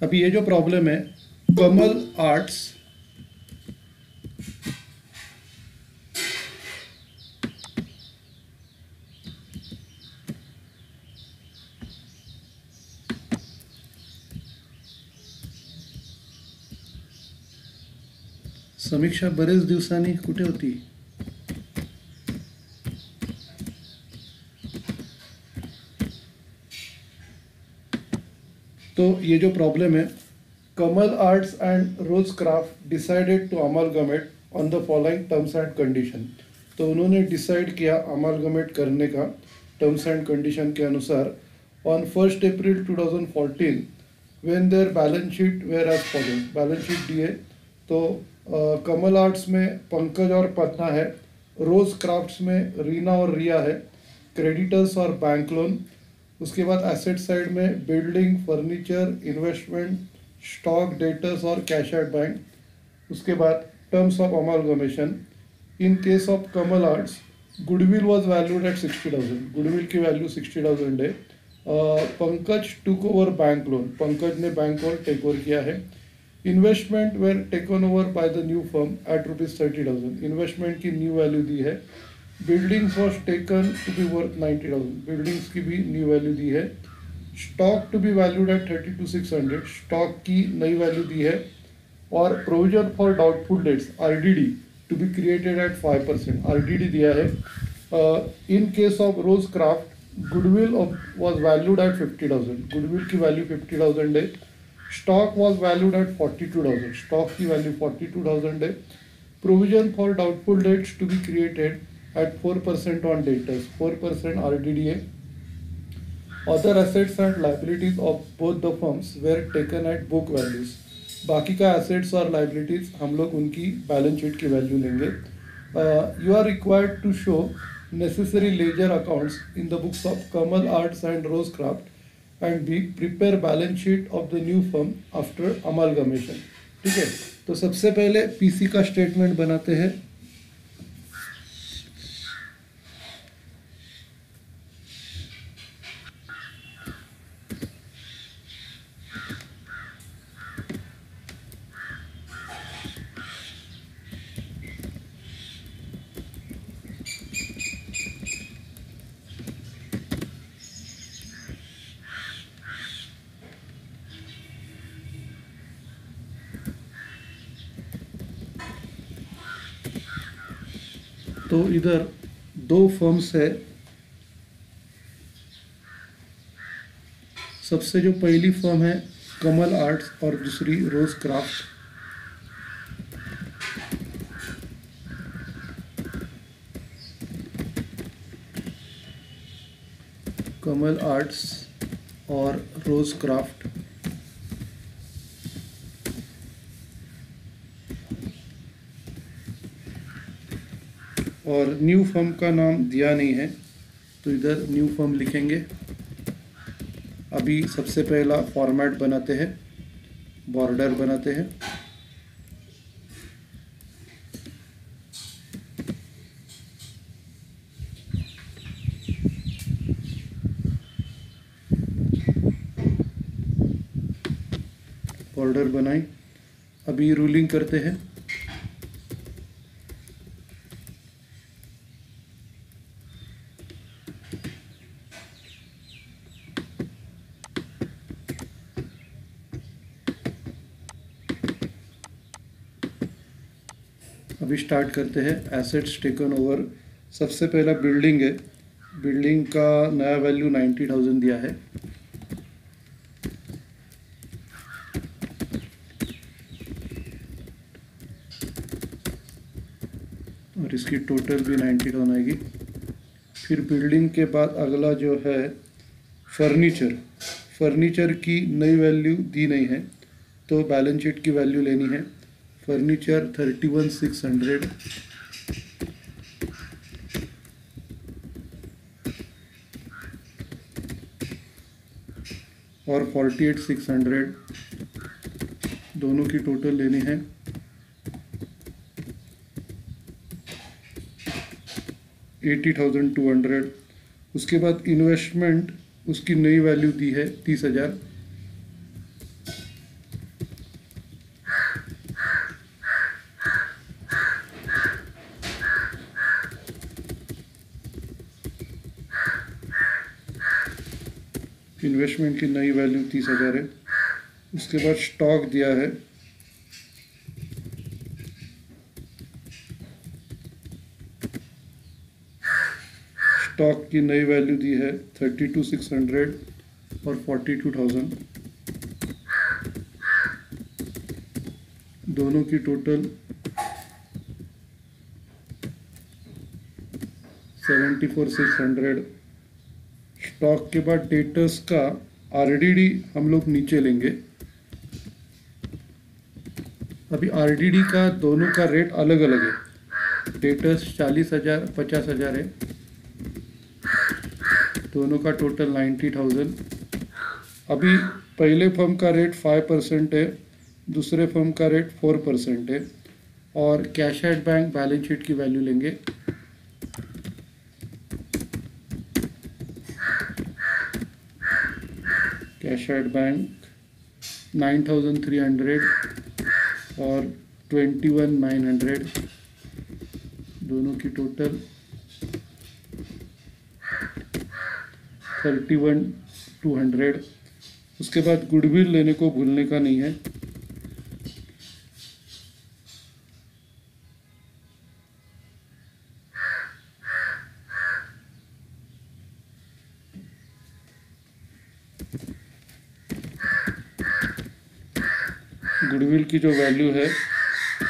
अभी ये जो प्रॉब्लम है, कमल आर्ट्स समीक्षा बरेच दिवसांनी कुठे होती? तो ये जो प्रॉब्लम है, Kamal arts and rose craft decided to amalgamate on the following terms and condition. तो उन्होंने डिसाइड किया अमालगमेट करने का टर्म्स एंड कंडीशन के अनुसार on 1 April 2014 when their balance sheet were as following. Balance sheet दी है, तो कमल आर्ट्स में पंकज और पन्ना है, रोज क्राफ्ट्स में रीना और रिया है, क्रेडिटर्स और बैंक लोन। उसके बाद एसेट साइड में building, furniture, investment, stock, debtors और कैश एट बैंक। उसके बाद terms of amalgamation. In case of Kamal Arts, goodwill was valued at 60,000। Goodwill की वैल्यू 60,000 है। Pankaj took over bank loan. Pankaj ने बैंक लोन टेक ओवर किया है। Investment were taken over by the new firm at ₹30,000। Investment की new value दी है। Buildings was taken to B worth 90,000। Buildings की भी न्यू वैल्यू दी है। Stock to be valued at 32,600। Stock की नई वैल्यू दी है। और provision for doubtful debts RDD to be created at 5%। RDD दिया है। In case of Rose Craft, goodwill was valued at 50,000। Goodwill की वैल्यू 50,000 है। Stock was valued at 42,000। Stock की वैल्यू 42,000 है। Provision for doubtful debts to be created at 4% on debtors, 4% RDDA. Other assets and liabilities of both the firms were taken at book values. बाकी का assets और liabilities हम लोग उनकी balance sheet की value लेंगे. You are required to show necessary ledger accounts in the books of Kamal Arts and Rose Craft and prepare balance sheet of the new firm after amalgamation. ठीक है, तो सबसे पहले PC का statement बनाते हैं. तो इधर दो फर्म्स है। सबसे जो पहली फर्म है कमल आर्ट्स और दूसरी रोज क्राफ्ट। कमल आर्ट्स और रोज क्राफ्ट। और न्यू फर्म का नाम दिया नहीं है, तो इधर न्यू फर्म लिखेंगे। अभी सबसे पहला फॉर्मेट बनाते हैं, बॉर्डर बनाते हैं। बॉर्डर बनाई। अभी रूलिंग करते हैं। अभी स्टार्ट करते हैं। Assets taken over. सबसे पहला बिल्डिंग है। बिल्डिंग का नया वैल्यू 90,000 दिया है। और इसकी टोटल भी 90,000 आएगी। फिर बिल्डिंग के बाद अगला जो है फर्नीचर। फर्नीचर की नई वैल्यू दी नहीं है, तो बैलेंस शीट की वैल्यू लेनी है। फर्नीचर 31,600। और 48,600 दोनों की टोटल लेनी है। $80,200। उसके बाद इन्वेस्टमेंट, उसकी नई वैल्यू दी है 30,000। इन्वेस्टमेंट की नई वैल्यू 30,000 है। उसके बाद स्टॉक दिया है, स्टॉक की नई वैल्यू दी है 32,600 और 42,000, दोनों की टोटल 74,600। स्टॉक के बाद डेटर्स का आरडीडी हम लोग नीचे लेंगे। अभी आरडीडी का दोनों का रेट अलग अलग है। डेटर्स 40,000 50,000 है, दोनों का टोटल 90,000। अभी पहले फर्म का रेट 5% है, दूसरे फर्म का रेट 4% है। और cash at bank balance sheet की वैल्यू लेंगे। कैश एट बैंक 9,300 और 21,900, दोनों की टोटल 31,200। उसके बाद गुडविल लेने को भूलने का नहीं है। गुडविल की जो वैल्यू है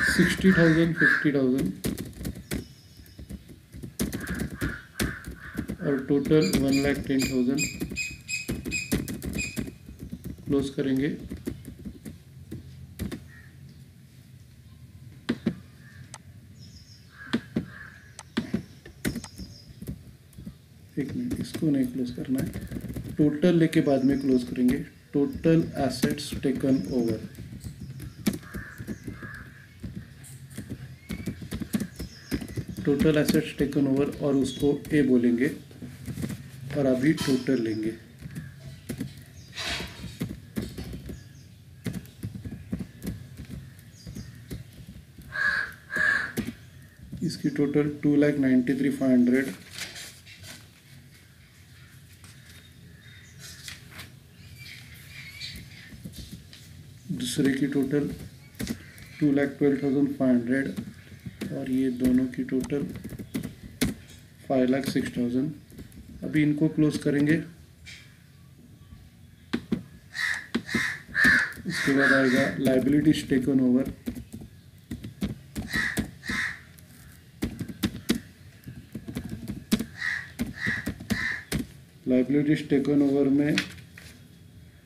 60,000 50,000 और टोटल 1,10,000। क्लोज करेंगे। एक मिनट, इसको नहीं क्लोज करना है, टोटल लेके बाद में क्लोज करेंगे। Total assets taken over, total assets taken over और उसको ए बोलेंगे और अभी टोटल लेंगे। इसकी टोटल 2,93,500। दूसरे की टोटल 2,12,500 और ये दोनों की टोटल 5,06,000। अभी इनको क्लोज करेंगे। उसके बाद आएगा liabilities taken over. Liabilities taken over में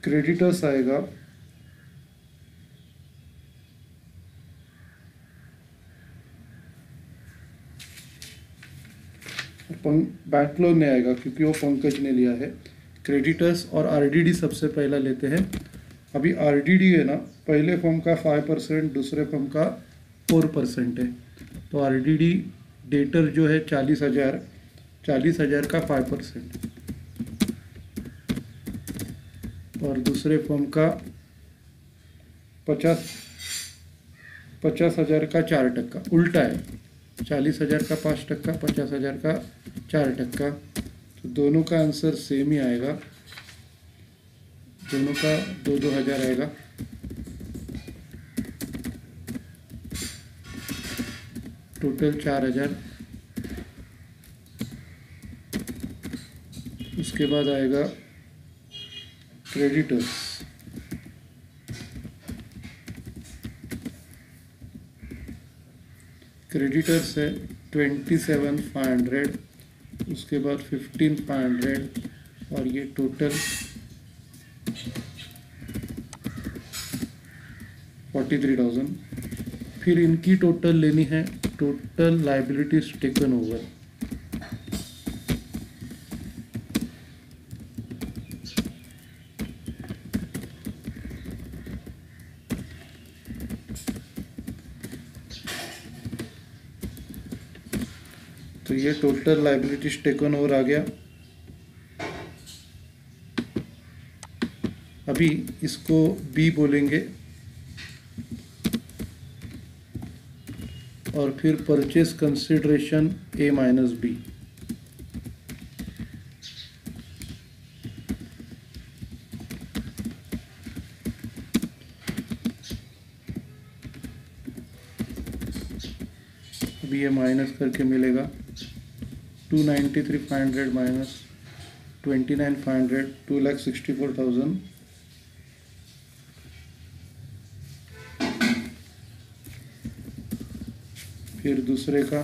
क्रेडिटर्स आएगा, बैंक लोन नहीं आएगा क्योंकि वो पंकज ने लिया है। क्रेडिटर्स और आरडीडी सबसे पहला लेते हैं। अभी आरडीडी है ना, पहले फर्म का 5%, दूसरे फर्म का 4% है। तो आरडीडी डेटर जो है 40,000, 40,000 का 5% और दूसरे फर्म का 50,000 का 4%। उल्टा है, 40,000 का 5%, 50,000 का 4%। तो दोनों का आंसर सेम ही आएगा, दोनों का 2-2 हज़ार आएगा। टोटल 4,000। उसके बाद आएगा क्रेडिटर्स। क्रेडिटर्स है 27,500, उसके बाद 15,500 और ये टोटल 43,000। फिर इनकी टोटल लेनी है, टोटल लाइबिलिटीज टेकन ओवर। तो ये टोटल लाइबिलिटीज टेकन ओवर आ गया। अभी इसको बी बोलेंगे और फिर परचेज कंसिडरेशन ए माइनस बी। अभी ये माइनस करके मिलेगा 293,500 माइनस 29,500, 2,64,000। फिर दूसरे का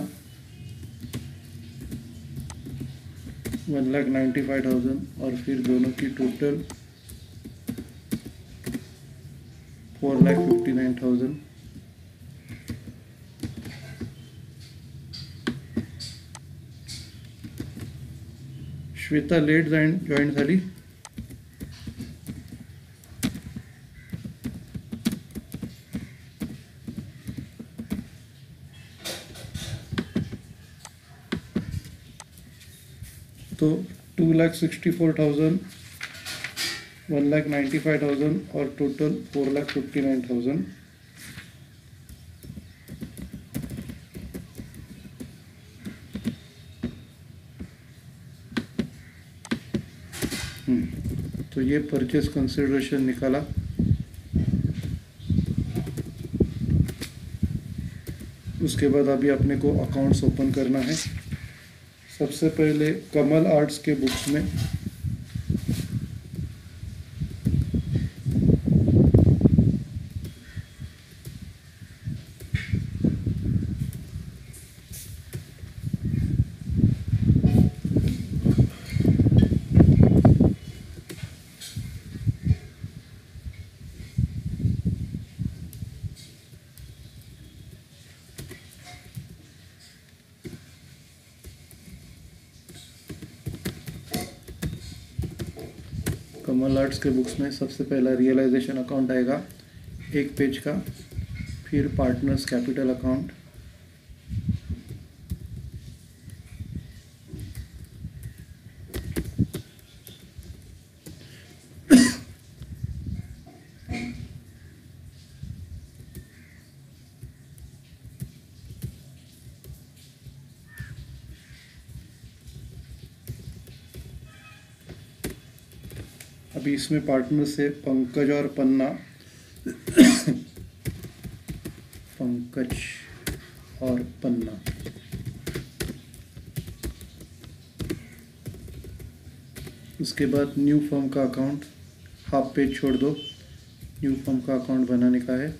1,95,000 और फिर दोनों की टोटल 4,59,000। श्वेता लेट जॉईन झाली. तो 2,64,000, 1,95,000 और टोटल 4,59,000. तो ये परचेस कंसिडरेशन निकाला. उसके बाद अभी अपने को अकाउंट्स ओपन करना है. सबसे पहले कमल आर्ट्स के बुक्स में कमल आर्ट्स के बुक्स में सबसे पहला रियलाइजेशन अकाउंट आएगा 1 पेज का. फिर पार्टनर्स कैपिटल अकाउंट, अभी इसमें पार्टनर से पंकज और पन्ना, पंकज और पन्ना. उसके बाद न्यू फर्म का अकाउंट, हाफ पेज छोड़ दो, न्यू फर्म का अकाउंट बनाने का है.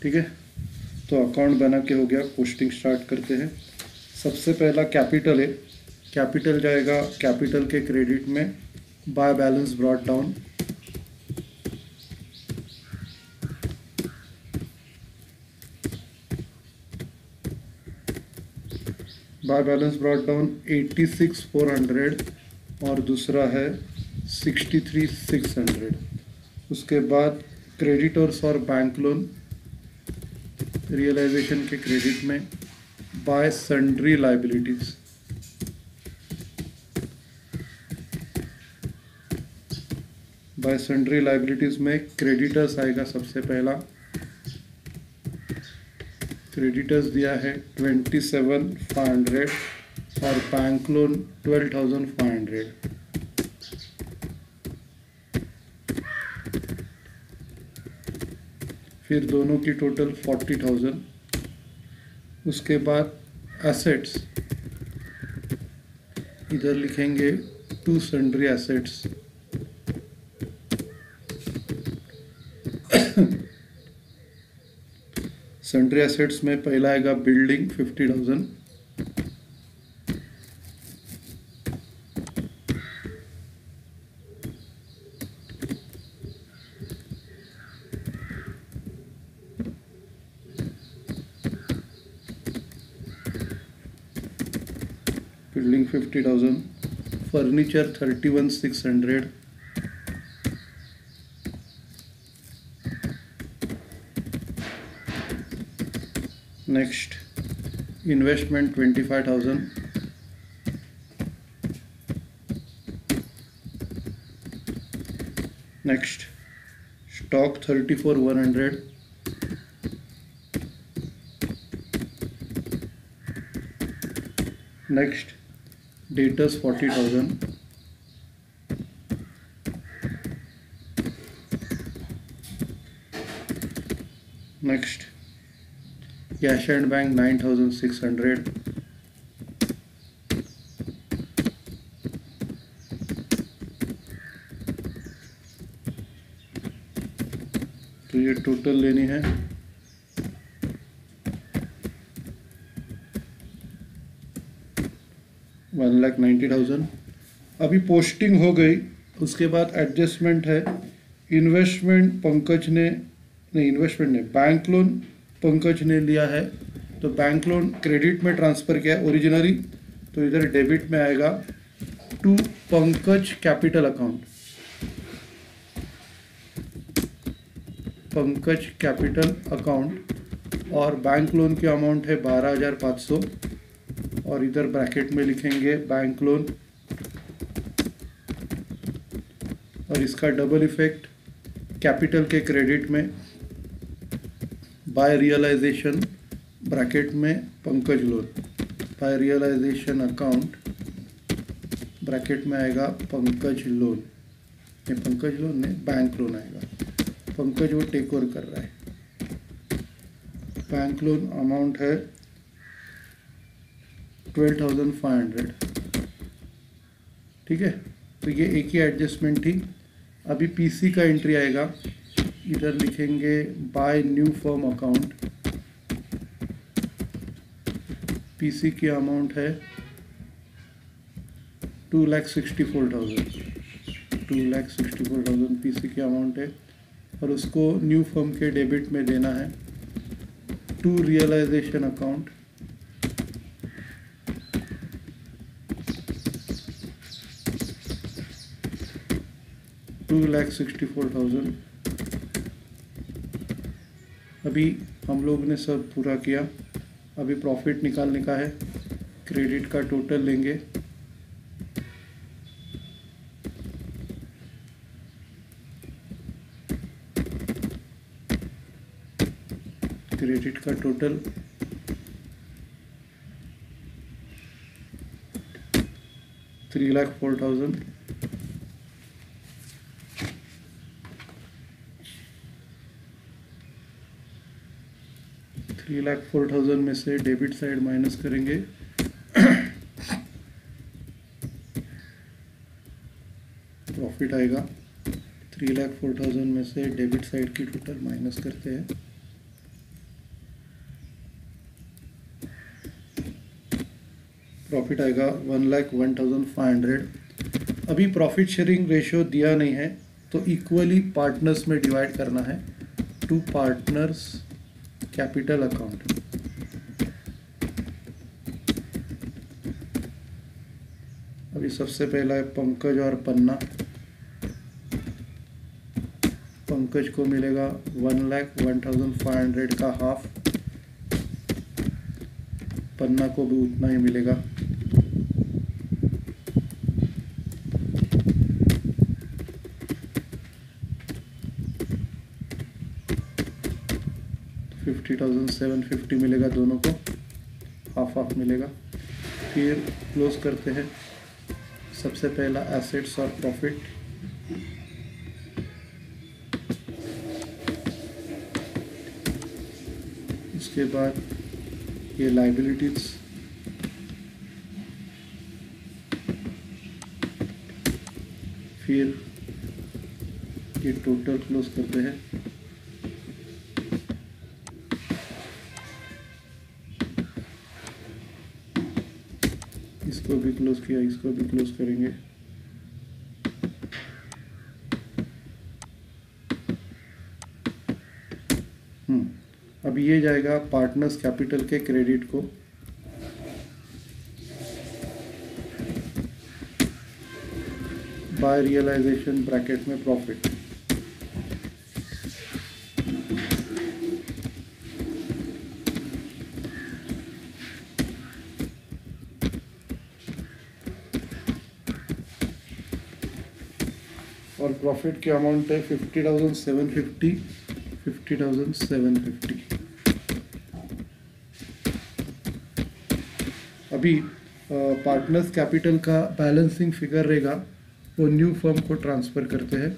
ठीक है, तो अकाउंट बना के हो गया. पोस्टिंग स्टार्ट करते हैं. सबसे पहला कैपिटल है. कैपिटल जाएगा कैपिटल के क्रेडिट में by balance brought down. By balance brought down 86,400 और दूसरा है 63,600. उसके बाद क्रेडिटर्स और बैंक लोन रियलाइजेशन के क्रेडिट में bye sundry liabilities. Bye sundry liabilities में क्रेडिटर्स आएगा. सबसे पहला क्रेडिटर्स दिया है 27,500 और बैंक लोन 12,500. फिर दोनों की टोटल 40,000. उसके बाद एसेट्स इधर लिखेंगे 2 सन्ड्री एसेट्स. सन्ड्री एसेट्स में पहला आएगा building 50,000. Building 50,000. Furniture 31,600. Next investment 25,000. Next stock 34,100. Next debtors 40,000, next cash and bank 9,600, तो ये टोटल लेनी है। $1,90,000। अभी पोस्टिंग हो गई, उसके बाद एडजस्टमेंट है। इन्वेस्टमेंट पंकज ने नहीं, इन्वेस्टमेंट ने बैंक लोन पंकज ने लिया है, तो बैंक लोन क्रेडिट में ट्रांसफ़र किया है ओरिजिनली, तो इधर डेबिट में आएगा to Pankaj capital account. Pankaj capital account और बैंक लोन की अमाउंट है 12,500 और इधर ब्रैकेट में लिखेंगे बैंक लोन और इसका डबल इफेक्ट कैपिटल के क्रेडिट में बाय रियलाइजेशन ब्रैकेट में Pankaj loan, by realisation account bracket में आएगा पंकज लोन, ये पंकज लोन नहीं बैंक लोन आएगा, पंकज वो टेक ओवर कर रहा है। बैंक लोन अमाउंट है 12,500, ठीक है। तो ये एक ही एडजस्टमेंट थी। अभी पीसी का एंट्री आएगा, इधर लिखेंगे by new firm account, PC की अमाउंट है 2,64,000, 2,64,000 पीसी की अमाउंट है और उसको न्यू फर्म के डेबिट में देना है टू रियलाइजेशन अकाउंट, $2,64,000। अभी हम लोग ने सब पूरा किया, अभी प्रॉफिट निकालने का है। क्रेडिट का टोटल लेंगे, क्रेडिट का टोटल 3,04,000, $3,04,000 में से डेबिट साइड माइनस करेंगे प्रॉफिट आएगा। 3,04,000 में से डेबिट साइड की टोटल माइनस करते हैं, प्रॉफिट आएगा 1,01,500। अभी प्रॉफिट शेयरिंग रेशियो दिया नहीं है, तो इक्वली पार्टनर्स में डिवाइड करना है। टू पार्टनर्स कैपिटल अकाउंट, अभी सबसे पहला है पंकज और पन्ना। पंकज को मिलेगा 1,01,500 का हाफ, पन्ना को भी उतना ही मिलेगा। $50,750 मिलेगा, दोनों को हाफ हाफ मिलेगा। फिर क्लोज करते हैं। सबसे पहला एसेट्स और प्रॉफिट, उसके बाद ये लाइबिलिटीज, फिर ये टोटल क्लोज करते हैं। इसको भी क्लोज किया, इसको भी क्लोज करेंगे। अभी ये जाएगा पार्टनर्स कैपिटल के क्रेडिट को, बाय रियलाइजेशन ब्रैकेट में प्रॉफिट। और प्रॉफिट की अमाउंट है 50,750, 50,750। अभी पार्टनर्स कैपिटल का बैलेंसिंग फिगर रहेगा वो न्यू फर्म को ट्रांसफ़र करते हैं।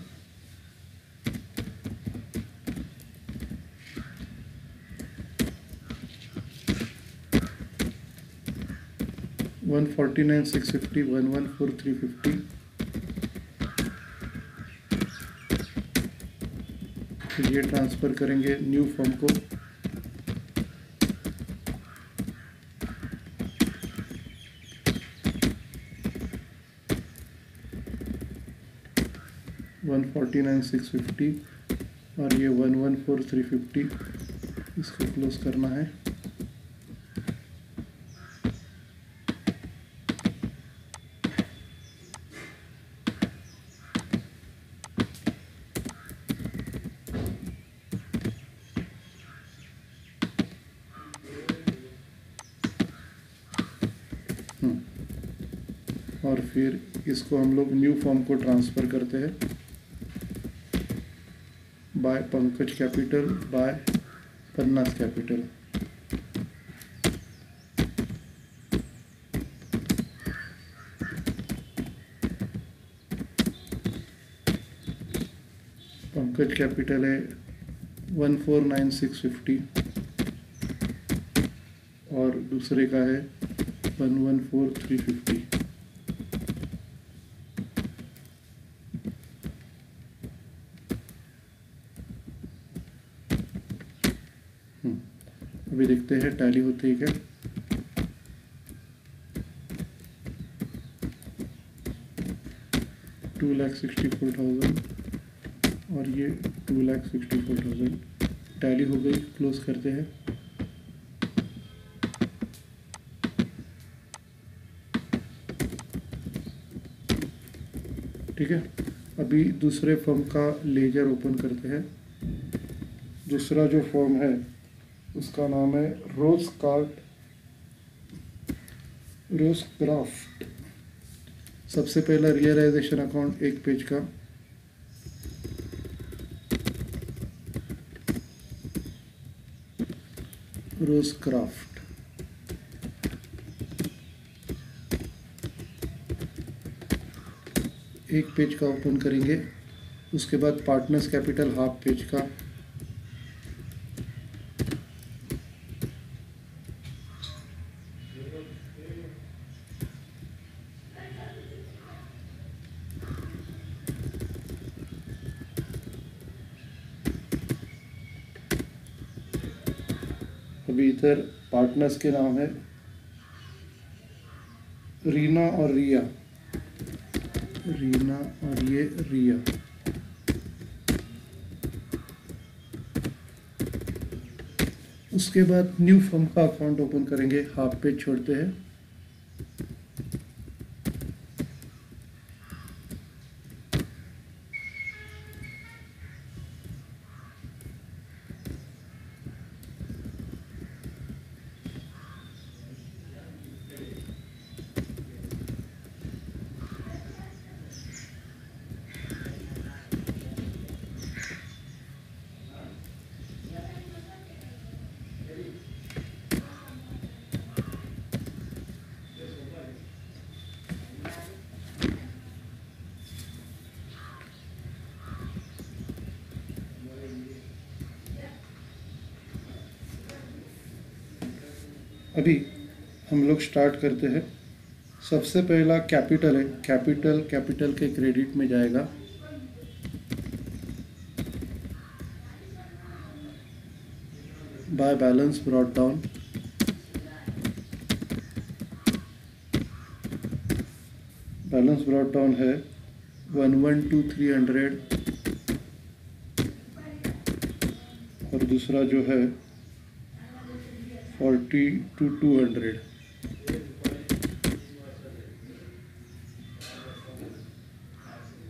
$149,650, $114,350, फिर ये ट्रांसफ़र करेंगे न्यू फर्म को। $149,650 और ये $114,350, इसको क्लोज करना है। और फिर इसको हम लोग न्यू फर्म को ट्रांसफ़र करते हैं बाय पंकज कैपिटल बाय पन्नास कैपिटल। पंकज कैपिटल है 149,650 और दूसरे का है 114,350। अभी देखते हैं टैली होती है क्या। $2,64,000 और ये 2,64,000 टैली हो गई। क्लोज करते हैं। ठीक है, अभी दूसरे फर्म का लेजर ओपन करते हैं। दूसरा जो फर्म है उसका नाम है रोज़क्राफ्ट। सबसे पहला रियलाइजेशन अकाउंट एक पेज का। रोज़क्राफ्ट एक पेज का ओपन करेंगे। उसके बाद पार्टनर्स कैपिटल हाफ पेज का। अभी इधर पार्टनर्स के नाम है रीना और रिया। रीना और ये रिया। उसके बाद न्यू फर्म का अकाउंट ओपन करेंगे। हाफ पेज छोड़ते हैं। अभी हम लोग स्टार्ट करते हैं। सबसे पहला कैपिटल है। कैपिटल के क्रेडिट में जाएगा। By balance brought down. Balance brought down है 112,300 और दूसरा जो है 40,200।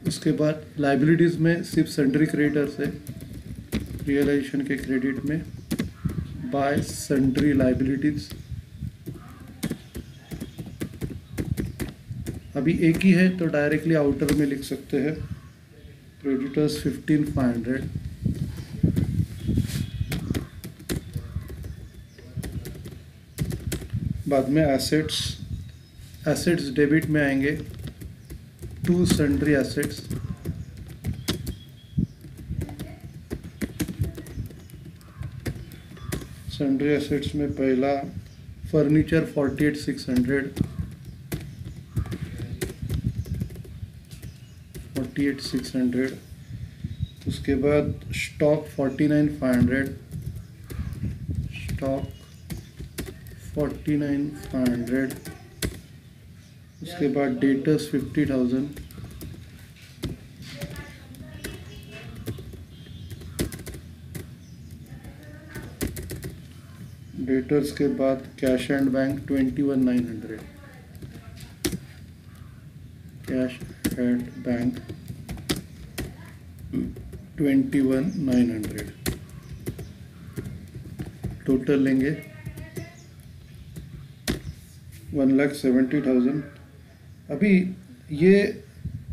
उसके बाद लाइबिलिटीज़ में सिर्फ सन्ड्री क्रेडिटर्स है। रियलाइजेशन के क्रेडिट में बाय सन्ड्री लाइबिलिटीज़। अभी एक ही है तो डायरेक्टली आउटर में लिख सकते हैं। क्रेडिटर्स 15,500। बाद में एसेट्स एसेट्स डेबिट में आएंगे to sundry assets, sundry assets में पहला फर्नीचर 48,600, उसके बाद स्टॉक 49,500, स्टॉक 49,500, उसके बाद डेटर्स 50,000, डेटर्स के बाद cash and bank 21,900, cash and bank 21,900, total लेंगे 1,70,000। अभी ये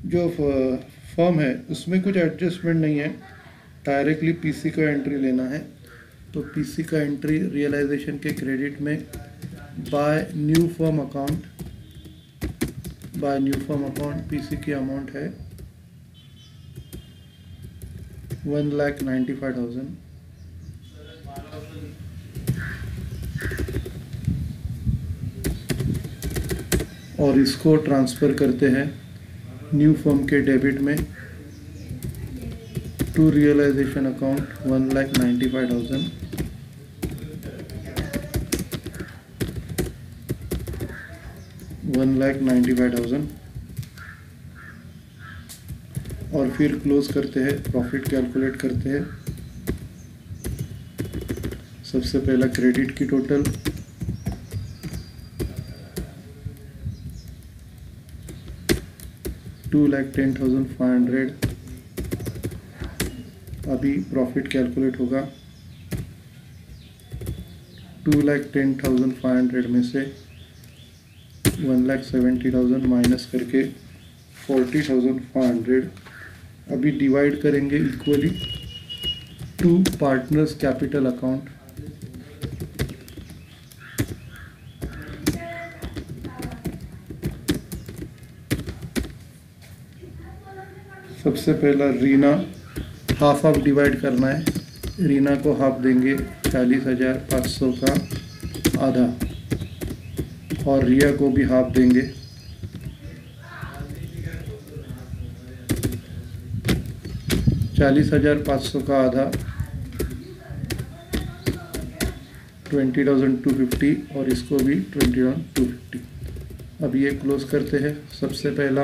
जो फर्म है उसमें कुछ एडजस्टमेंट नहीं है, डायरेक्टली पीसी का एंट्री लेना है। तो पीसी का एंट्री रियलाइजेशन के क्रेडिट में by new firm account, by new firm account PC की अमाउंट है 1,95,000। और इसको ट्रांसफ़र करते हैं न्यू फर्म के डेबिट में टू रियलाइजेशन अकाउंट 1,95,000, और फिर क्लोज करते हैं, प्रॉफिट कैलकुलेट करते हैं। सबसे पहला क्रेडिट की टोटल 2,10,500, अभी प्रॉफिट कैलकुलेट होगा 2,10,500 में से 1,70,000 माइनस करके 40,500, अभी डिवाइड करेंगे equally to partners capital account. सबसे पहला रीना हाफ ऑफ डिवाइड करना है, रीना को हाफ देंगे 40,500 का आधा, और रिया को भी हाफ देंगे 40,500 का आधा 20,250, और इसको भी 20,250। अब ये क्लोज करते हैं। सबसे पहला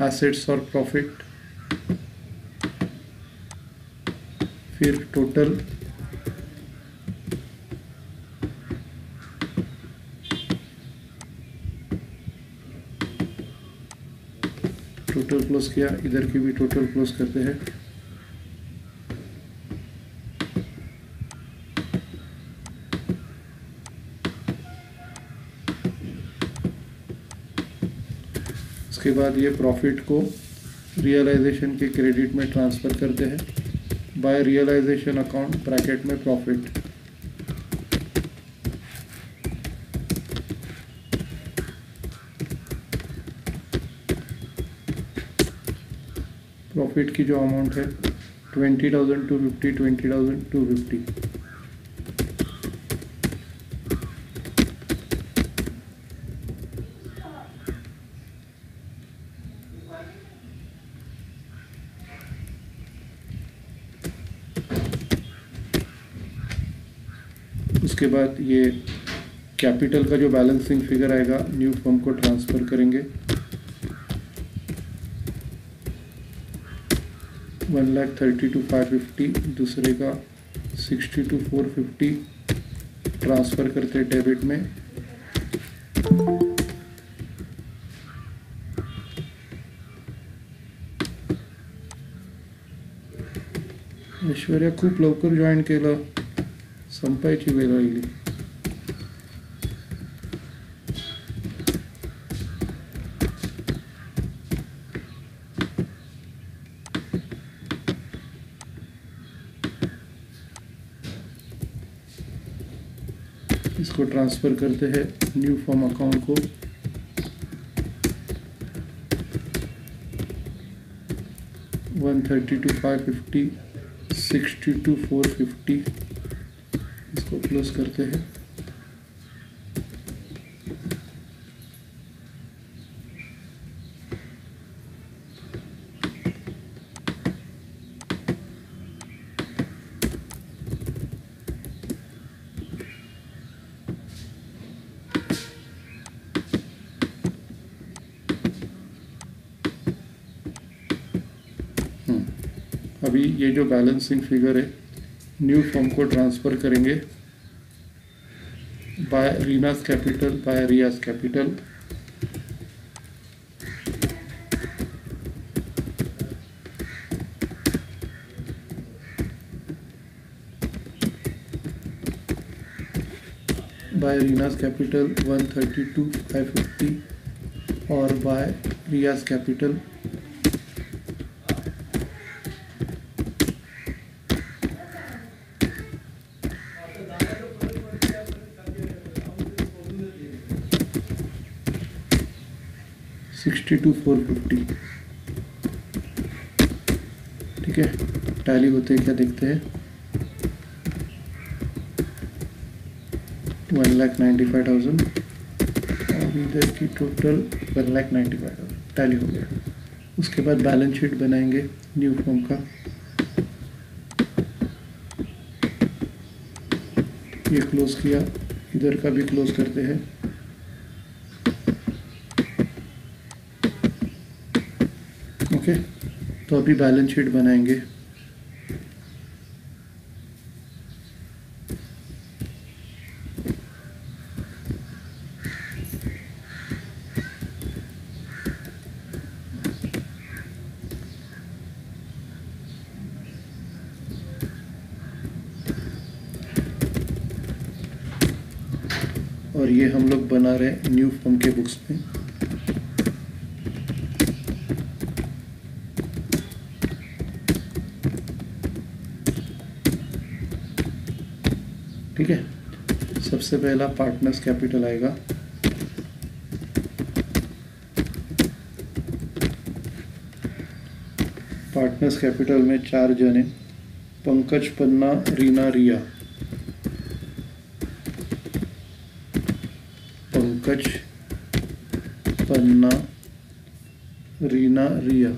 एसेट्स और प्रॉफिट, फिर टोटल, टोटल क्लोज किया, इधर की भी टोटल क्लोज करते हैं। उसके बाद ये प्रॉफिट को रियलाइजेशन के क्रेडिट में ट्रांसफ़र करते हैं बाय रियलाइजेशन अकाउंट ब्रैकेट में प्रॉफिट। प्रॉफिट की जो अमाउंट है 20,250, 20,250। उसके बाद ये कैपिटल का जो बैलेंसिंग फिगर आएगा न्यू फर्म को ट्रांसफ़र करेंगे 1,30,550, दूसरे का 60,450 ट्रांसफ़र करते डेबिट में। ऐश्वर्या खूप लवकर जॉईन केलं, संपायची वेळ राहिली। इसको ट्रांसफ़र करते हैं न्यू फॉर्म अकाउंट को 132,550, 62,450, इसको क्लोज करते हैं। अभी ये जो बैलेंसिंग फिगर है न्यू फॉर्म को ट्रांसफ़र करेंगे by Reena's capital by Riyaz capital. By Reena's capital 132,550 और बाय रियाज कैपिटल 62,450। ठीक है, टैली होते हैं क्या देखते हैं। 1,95,000 और इधर की टोटल 1,95,000 टैली हो गया। उसके बाद बैलेंस शीट बनाएंगे न्यू फॉर्म का। ये क्लोज किया, इधर का भी क्लोज करते हैं। ओके, तो अभी बैलेंस शीट बनाएंगे। और ये हम लोग बना रहे हैं न्यू फॉर्म के बुक्स में। ठीक है, सबसे पहला पार्टनर्स कैपिटल आएगा। पार्टनर्स कैपिटल में 4 जने, पंकज, पन्ना, रीना, रिया। पंकज, पन्ना, रीना, रिया।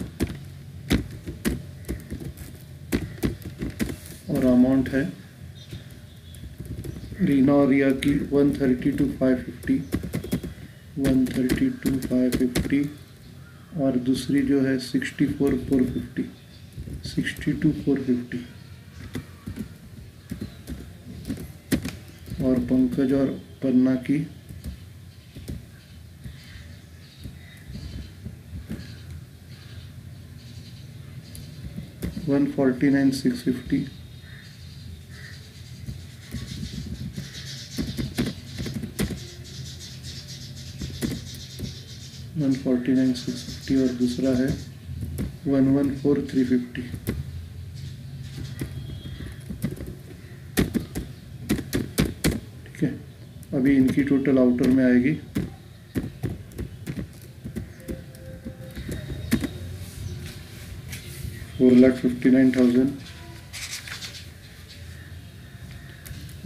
और अमाउंट है रीना और रिया की 132,550, 132,550 और दूसरी जो है 64,450, 62,450। और पंकज और पन्ना की 149,650, 149,650 और दूसरा है 114,350। ठीक है, अभी इनकी टोटल आउटर में आएगी 4,59,000।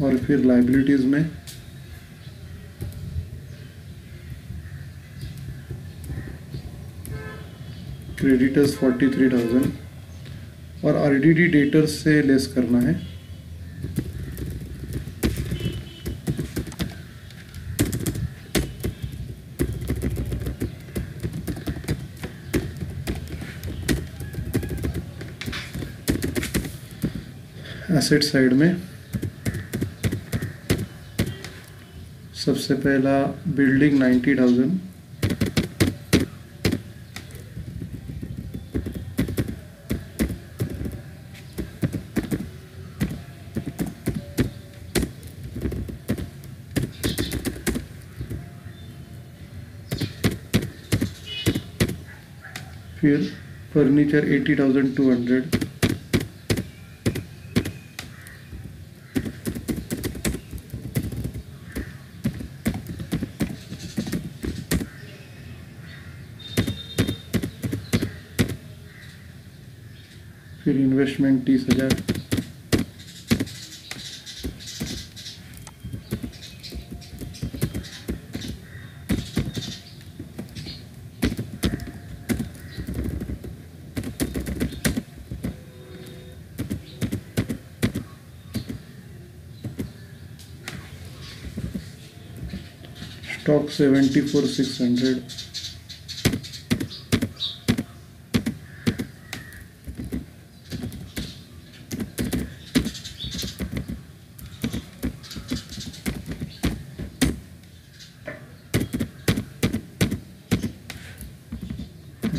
और फिर लाइबिलिटीज़ में क्रेडिटर्स 43,000 और आरडीडी डेटर्स से लेस करना है। एसेट साइड में सबसे पहला बिल्डिंग 90,000, फिर फर्नीचर 80,200, फिर इन्वेस्टमेंट 30,000, स्टॉक 74,600,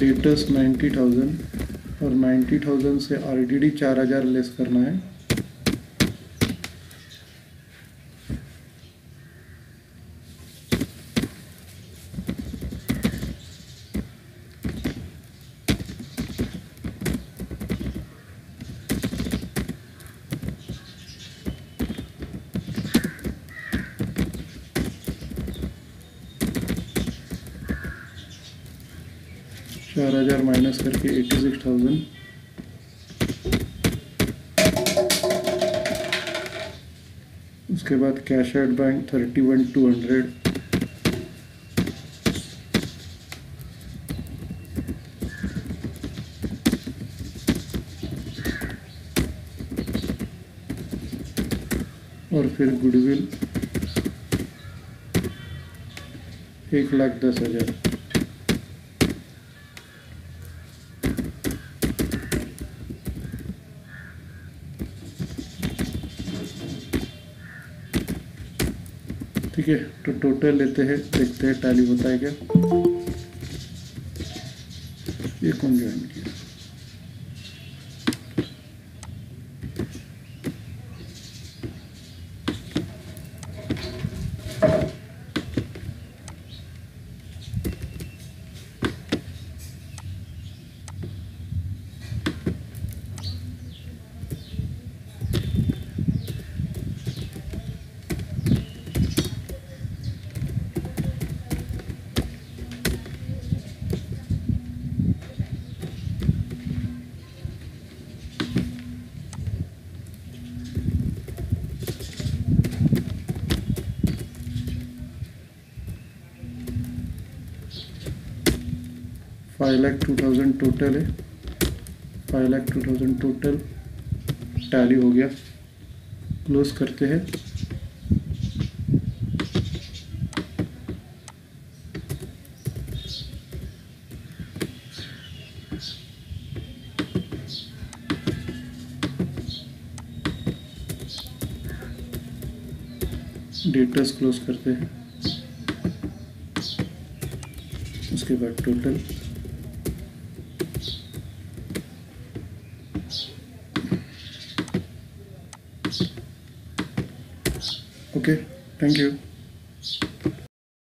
डेटर्स 90,000 और 90,000 से RDD 4,000 लेस करना है। चार 4,000 माइनस करके 86,000, उसके बाद कैश एट बैंक 31,200, और फिर गुडविल 1,10,000। ठीक है, तो टोटल लेते हैं, देखते हैं टैली होता है क्या। ये कौन ज्वाइन किया? $5,02,000 टोटल है, 5,02,000 टोटल टैली हो गया। क्लोज करते हैं। डेटर्स क्लोज करते हैं, उसके बाद टोटल। Okay, thank you.